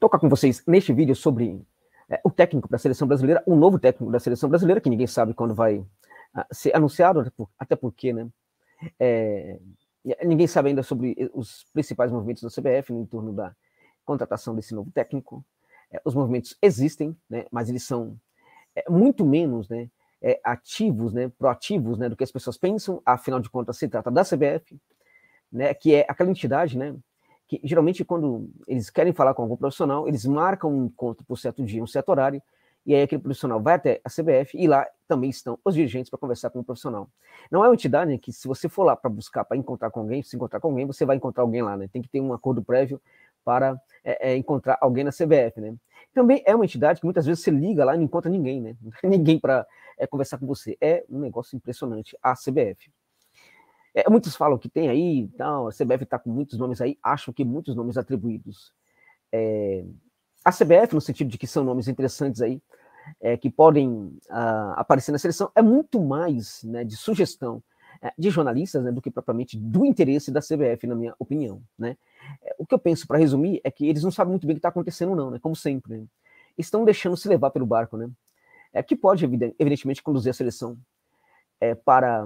tocar com vocês neste vídeo sobre o técnico da seleção brasileira, o novo técnico da seleção brasileira, que ninguém sabe quando vai ser anunciado, até porque, né? Ninguém sabe ainda sobre os principais movimentos da CBF em torno da contratação desse novo técnico. Os movimentos existem, né? Mas eles são muito menos, né? Ativos, né? Proativos, né? Do que as pessoas pensam. Afinal de contas, se trata da CBF, né? Que é aquela entidade, né? Que geralmente quando eles querem falar com algum profissional, eles marcam um encontro por certo dia, um certo horário, e aí aquele profissional vai até a CBF e lá também estão os dirigentes para conversar com o profissional. Não é uma entidade que se você for lá para buscar, para encontrar com alguém, se encontrar com alguém, você vai encontrar alguém lá, né? Tem que ter um acordo prévio para encontrar alguém na CBF, né? Também é uma entidade que muitas vezes você liga lá e não encontra ninguém, né? Não tem ninguém para conversar com você. É um negócio impressionante, a CBF. Muitos falam que tem aí, então, a CBF está com muitos nomes aí, acham que muitos nomes atribuídos à CBF, no sentido de que são nomes interessantes aí, que podem aparecer na seleção, é muito mais, né, de sugestão de jornalistas, né, do que propriamente do interesse da CBF, na minha opinião, né? O que eu penso, para resumir, é que eles não sabem muito bem o que está acontecendo não, né, como sempre, né? Estão deixando se levar pelo barco, né? Que pode, evidentemente, conduzir a seleção para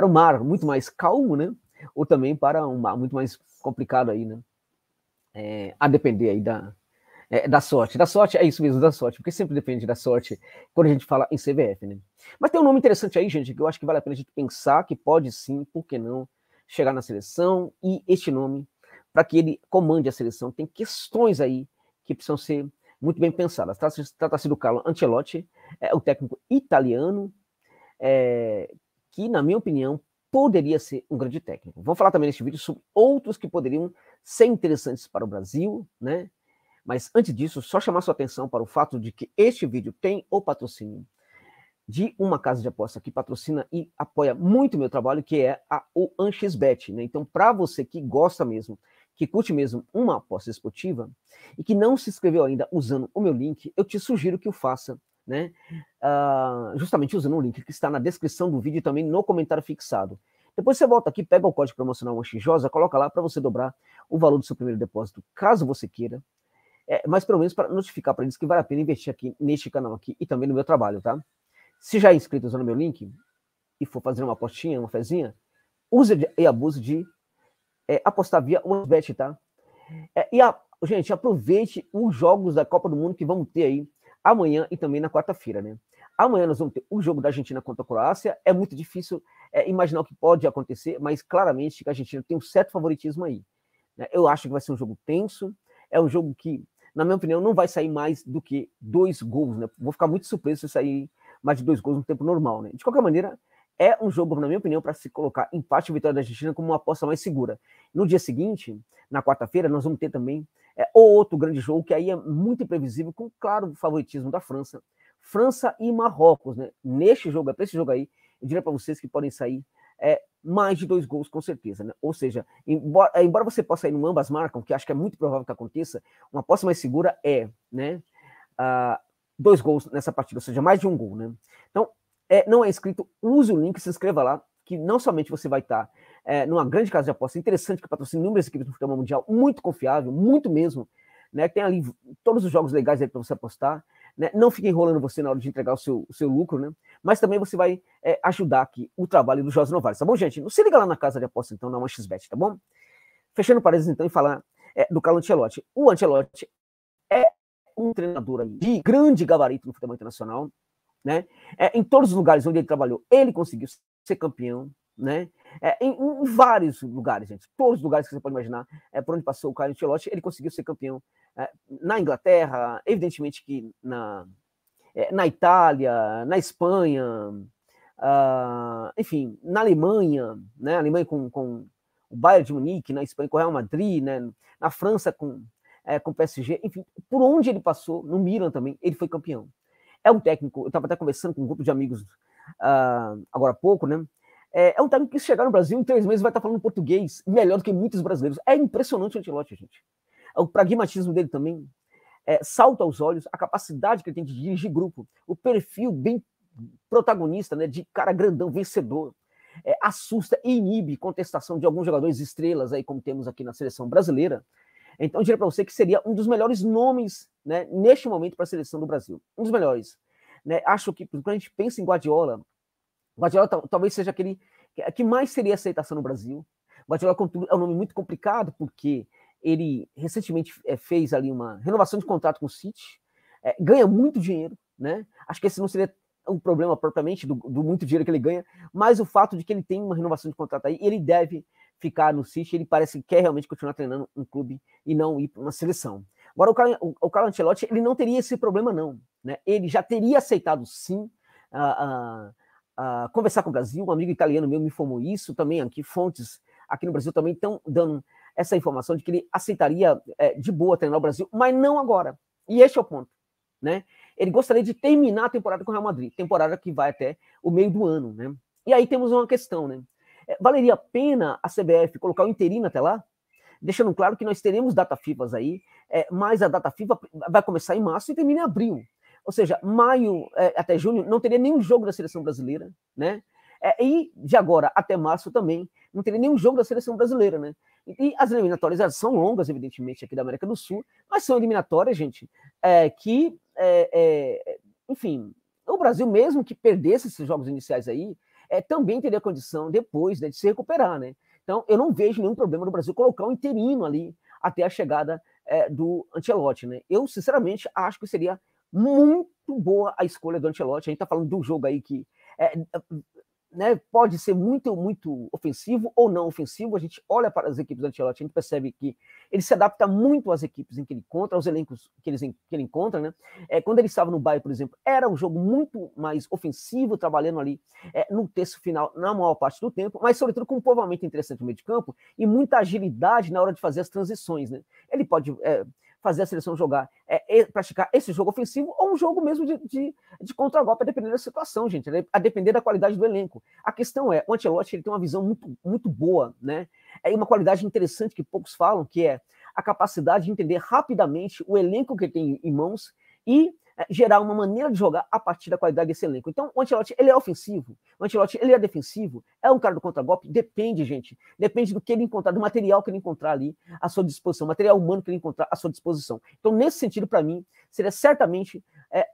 o mar muito mais calmo, né? Ou também para um mar muito mais complicado aí, né? A depender aí da sorte. Da sorte, é isso mesmo, da sorte, porque sempre depende da sorte quando a gente fala em CBF, né? Mas tem um nome interessante aí, gente, que eu acho que vale a pena a gente pensar que pode sim, por que não, chegar na seleção, e este nome, para que ele comande a seleção, tem questões aí que precisam ser muito bem pensadas. Trata-se do Carlo Ancelotti, o técnico italiano, que, na minha opinião, poderia ser um grande técnico. Vou falar também neste vídeo sobre outros que poderiam ser interessantes para o Brasil, né? Mas antes disso, só chamar sua atenção para o fato de que este vídeo tem o patrocínio de uma casa de aposta que patrocina e apoia muito o meu trabalho, que é o AnxBet, né? Então, para você que gosta mesmo, que curte mesmo uma aposta esportiva e que não se inscreveu ainda usando o meu link, eu te sugiro que o faça, né? Justamente usando o link que está na descrição do vídeo e também no comentário fixado. Depois você volta aqui, pega o código promocional AnxJosa, coloca lá para você dobrar o valor do seu primeiro depósito, caso você queira. Mas pelo menos para notificar para eles que vale a pena investir aqui neste canal aqui e também no meu trabalho, tá? Se já é inscrito usando meu link e for fazer uma apostinha, uma fezinha, use e abuse de apostar via OneBet, tá? Gente, aproveite os jogos da Copa do Mundo que vamos ter aí amanhã e também na quarta-feira, né? Amanhã nós vamos ter o jogo da Argentina contra a Croácia. É muito difícil imaginar o que pode acontecer, mas claramente que a Argentina tem um certo favoritismo aí, né? Eu acho que vai ser um jogo tenso, é um jogo que, na minha opinião, não vai sair mais do que 2 gols, né? Vou ficar muito surpreso se sair mais de 2 gols no tempo normal, né? De qualquer maneira, é um jogo, na minha opinião, para se colocar empate e vitória da Argentina como uma aposta mais segura. No dia seguinte, na quarta-feira, nós vamos ter também outro grande jogo, que aí é muito imprevisível, com claro favoritismo da França. França e Marrocos, né? Neste jogo, para esse jogo aí, eu diria para vocês que podem sair mais de 2 gols, com certeza, né? Ou seja, embora você possa ir no ambas marcam, que acho que é muito provável que aconteça, uma aposta mais segura né? 2 gols nessa partida, ou seja, mais de 1 gol, né? Então, não é inscrito, use o link, se inscreva lá, que não somente você vai estar numa grande casa de aposta interessante, que patrocina inúmeras equipes do futebol mundial, muito confiável, muito mesmo, né? Tem ali todos os jogos legais aí para você apostar, né? Não fique enrolando você na hora de entregar o seu lucro, né? Mas também você vai ajudar aqui o trabalho do José Novaes, tá bom, gente? Não se liga lá na casa de aposta, então, na OneXBet, tá bom? Fechando parênteses, então, e falar do Carlo Ancelotti. O Ancelotti é um treinador de grande gabarito no futebol internacional, né? Em todos os lugares onde ele trabalhou, ele conseguiu ser campeão, né? Em vários lugares, gente, todos os lugares que você pode imaginar, por onde passou o Carlo Ancelotti, ele conseguiu ser campeão. Na Inglaterra, evidentemente que na Itália, na Espanha, enfim, na Alemanha, né? A Alemanha com o Bayern de Munique, na Espanha com o Real Madrid, né? Na França com o PSG, enfim, por onde ele passou, no Milan também, ele foi campeão. É um técnico, eu estava até conversando com um grupo de amigos agora há pouco, né? É um técnico que se chegar no Brasil em 3 meses vai estar falando português melhor do que muitos brasileiros. É impressionante o Ancelotti, gente. O pragmatismo dele também salta aos olhos, a capacidade que ele tem de dirigir grupo, o perfil bem protagonista, né, de cara grandão, vencedor, assusta e inibe contestação de alguns jogadores estrelas, aí como temos aqui na seleção brasileira, Então, eu diria para você que seria um dos melhores nomes, né, neste momento para a seleção do Brasil. Um dos melhores. Né? Acho que, quando a gente pensa em Guardiola talvez seja aquele que mais teria aceitação no Brasil. Guardiola, contudo, é um nome muito complicado, porque ele recentemente fez ali uma renovação de contrato com o City, ganha muito dinheiro, né? Acho que esse não seria um problema propriamente do muito dinheiro que ele ganha, mas o fato de que ele tem uma renovação de contrato aí, ele deve ficar no City, ele parece que quer realmente continuar treinando um clube e não ir para uma seleção. Agora, o Carlo Ancelotti, ele não teria esse problema, não. Né? Ele já teria aceitado, sim, conversar com o Brasil. Um amigo italiano meu me informou isso, também aqui, fontes aqui no Brasil também estão dando essa informação de que ele aceitaria de boa treinar o Brasil, mas não agora. E este é o ponto. Né? Ele gostaria de terminar a temporada com o Real Madrid, temporada que vai até o meio do ano. Né? E aí temos uma questão, né? Valeria a pena a CBF colocar o interino até lá? Deixando claro que nós teremos data FIFA aí, mas a data FIFA vai começar em março e termina em abril. Ou seja, maio até junho não teria nenhum jogo da seleção brasileira, né? E de agora até março também não teria nenhum jogo da seleção brasileira, né? E as eliminatórias elas são longas, evidentemente, aqui da América do Sul, mas são eliminatórias, gente, que, enfim, o Brasil, mesmo que perdesse esses jogos iniciais aí, também teria condição depois, né, de se recuperar, né? Então, eu não vejo nenhum problema no Brasil colocar um interino ali até a chegada do Ancelotti, né? Eu, sinceramente, acho que seria muito boa a escolha do Ancelotti. A gente está falando de um jogo aí que né, pode ser muito, muito ofensivo ou não ofensivo. A gente olha para as equipes do Ancelotti, a gente percebe que ele se adapta muito às equipes em que ele encontra, aos elencos que ele encontra. Né? Quando ele estava no Bayern, por exemplo, era um jogo muito mais ofensivo, trabalhando ali no terço final, na maior parte do tempo, mas sobretudo com um povoamento interessante no meio de campo e muita agilidade na hora de fazer as transições. Né? Ele pode fazer a seleção jogar, praticar esse jogo ofensivo ou um jogo mesmo de contra-golpe, a depender da situação, gente, a depender da qualidade do elenco. A questão é, o Ancelotti ele tem uma visão muito, muito boa, né? Uma qualidade interessante que poucos falam, que é a capacidade de entender rapidamente o elenco que ele tem em mãos e gerar uma maneira de jogar a partir da qualidade desse elenco. Então, o Ancelotti, ele é ofensivo, o Ancelotti, ele é defensivo, é um cara do contra-golpe, depende, gente, depende do que ele encontrar, do material que ele encontrar ali à sua disposição, material humano que ele encontrar à sua disposição. Então, nesse sentido, para mim, seria certamente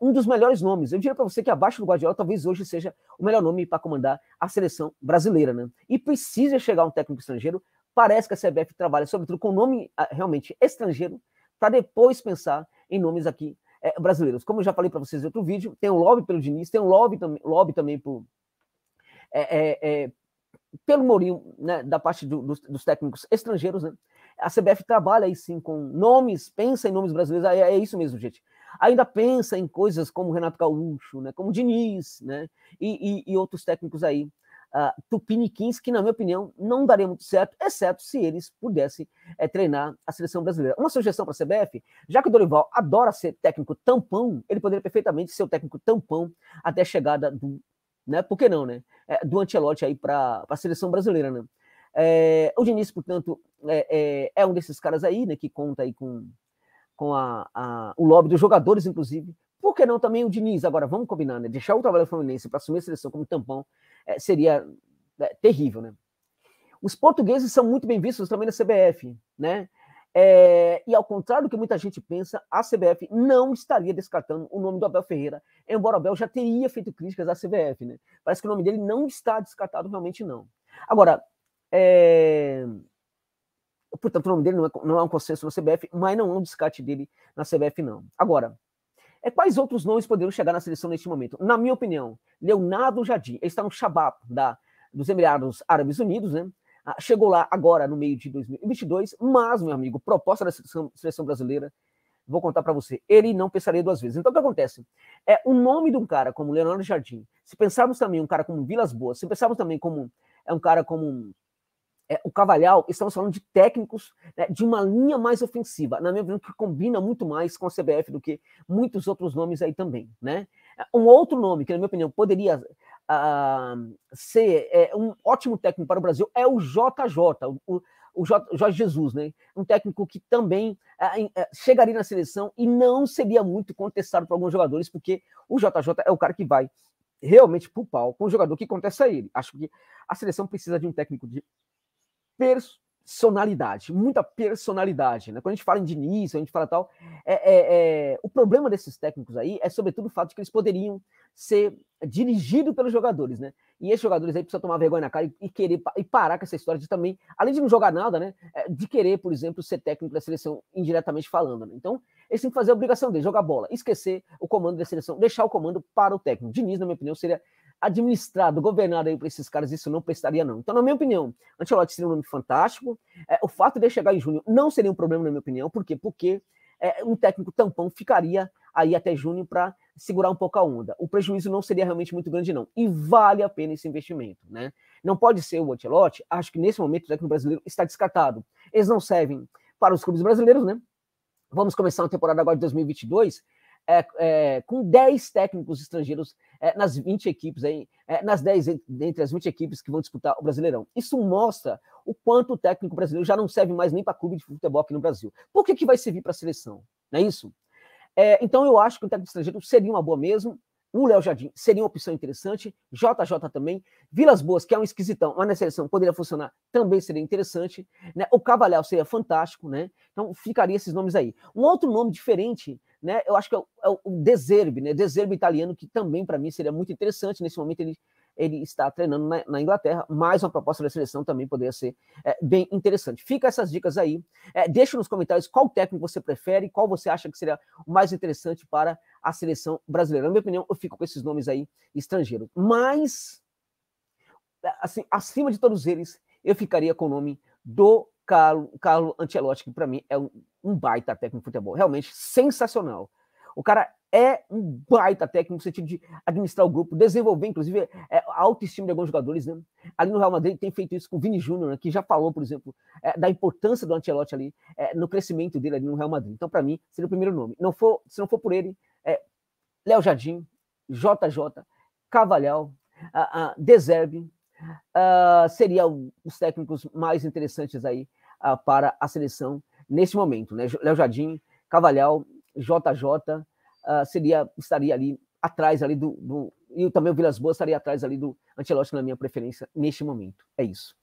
um dos melhores nomes. Eu diria para você que abaixo do Guardiola, talvez hoje seja o melhor nome para comandar a seleção brasileira, né? E precisa chegar um técnico estrangeiro, parece que a CBF trabalha, sobretudo com nome realmente estrangeiro, para depois pensar em nomes aqui brasileiros. Como eu já falei para vocês em outro vídeo, tem um lobby pelo Diniz, tem um lobby também pelo Mourinho, né, da parte dos técnicos estrangeiros. Né? A CBF trabalha aí sim com nomes, pensa em nomes brasileiros, é isso mesmo, gente. Ainda pensa em coisas como Renato Gaúcho, né, como Diniz, né, e outros técnicos aí, tupiniquins, que na minha opinião não daria muito certo, exceto se eles pudessem treinar a seleção brasileira. Uma sugestão para a CBF, já que o Dorival adora ser técnico tampão, ele poderia perfeitamente ser o técnico tampão até a chegada do, né, por que não, né, do Ancelotti aí para a seleção brasileira, né. O Diniz, portanto, é um desses caras aí, né, que conta aí com o lobby dos jogadores, inclusive. Por que não também o Diniz? Agora, vamos combinar, né? Deixar o trabalho Fluminense para assumir a seleção como tampão seria terrível, né? Os portugueses são muito bem vistos também na CBF, né? E ao contrário do que muita gente pensa, a CBF não estaria descartando o nome do Abel Ferreira, embora o Abel já teria feito críticas à CBF, né? Parece que o nome dele não está descartado, realmente não. Agora, portanto, o nome dele não é um consenso na CBF, mas não é um descarte dele na CBF, não. Agora, quais outros nomes poderiam chegar na seleção neste momento? Na minha opinião, Leonardo Jardim, ele está no Shabab dos Emirados Árabes Unidos, né? Chegou lá agora no meio de 2022, mas, meu amigo, proposta da seleção brasileira, vou contar para você, ele não pensaria duas vezes. Então, o que acontece? O nome de um cara como Leonardo Jardim, se pensarmos também um cara como Vilas Boas, se pensarmos também como um cara como o Cavalhal, estamos falando de técnicos, né, de uma linha mais ofensiva, na minha opinião, que combina muito mais com a CBF do que muitos outros nomes aí também, né? Um outro nome que, na minha opinião, poderia ser um ótimo técnico para o Brasil é o JJ, o Jorge Jesus, né? Um técnico que também chegaria na seleção e não seria muito contestado por alguns jogadores, porque o JJ é o cara que vai realmente pro pau com o jogador que contesta ele. Acho que a seleção precisa de um técnico de personalidade, muita personalidade, né? Quando a gente fala em Diniz, a gente fala tal, o problema desses técnicos aí é sobretudo o fato de que eles poderiam ser dirigidos pelos jogadores, né? E esses jogadores aí precisam tomar vergonha na cara e querer e parar com essa história de também, além de não jogar nada, né? De querer, por exemplo, ser técnico da seleção indiretamente falando, né? Então, eles têm que fazer a obrigação deles, jogar bola, esquecer o comando da seleção, deixar o comando para o técnico. Diniz, na minha opinião, seria administrado, governado aí por esses caras, isso não prestaria, não. Então, na minha opinião, Ancelotti seria um nome fantástico. O fato de ele chegar em junho não seria um problema, na minha opinião. Por quê? Porque um técnico tampão ficaria aí até junho para segurar um pouco a onda. O prejuízo não seria realmente muito grande, não. E vale a pena esse investimento, né? Não pode ser o Ancelotti. Acho que nesse momento o técnico brasileiro está descartado. Eles não servem para os clubes brasileiros, né? Vamos começar uma temporada agora de 2022 com 10 técnicos estrangeiros nas 20 equipes, aí, nas 10 entre as 20 equipes que vão disputar o Brasileirão. Isso mostra o quanto o técnico brasileiro já não serve mais nem para clube de futebol aqui no Brasil. Por que vai servir para a seleção? Não é isso? Então eu acho que o técnico estrangeiro seria uma boa mesmo. O Léo Jardim seria uma opção interessante, JJ também, Vilas Boas, que é um esquisitão, mas na seleção poderia funcionar, também seria interessante, né? O Cavalhal seria fantástico, né? Então ficaria esses nomes aí. Um outro nome diferente, né? Eu acho que é o De Zerbi, né? De Zerbi italiano, que também para mim seria muito interessante. Nesse momento ele está treinando na Inglaterra, mas uma proposta da seleção também poderia ser bem interessante. Fica essas dicas aí. Deixa nos comentários qual técnico você prefere, qual você acha que seria o mais interessante para a seleção brasileira. Na minha opinião, eu fico com esses nomes aí estrangeiros. Mas, assim, acima de todos eles, eu ficaria com o nome do Carlo Ancelotti, que para mim é um baita técnico de futebol. Realmente sensacional. O cara é um baita técnico no sentido de administrar o grupo, desenvolver, inclusive, a autoestima de alguns jogadores, né? Ali no Real Madrid tem feito isso com o Vini Júnior, né? Que já falou, por exemplo, da importância do Ancelotti ali, no crescimento dele ali no Real Madrid. Então, para mim, seria o primeiro nome. Se não for por ele, Léo Jardim, JJ, Cavalhal, De Zerbi, seriam os técnicos mais interessantes aí para a seleção nesse momento, né? Léo Jardim, Cavalhal, JJ, estaria ali atrás ali e também o Vilas Boas estaria atrás ali do Ancelotti na minha preferência neste momento. É isso.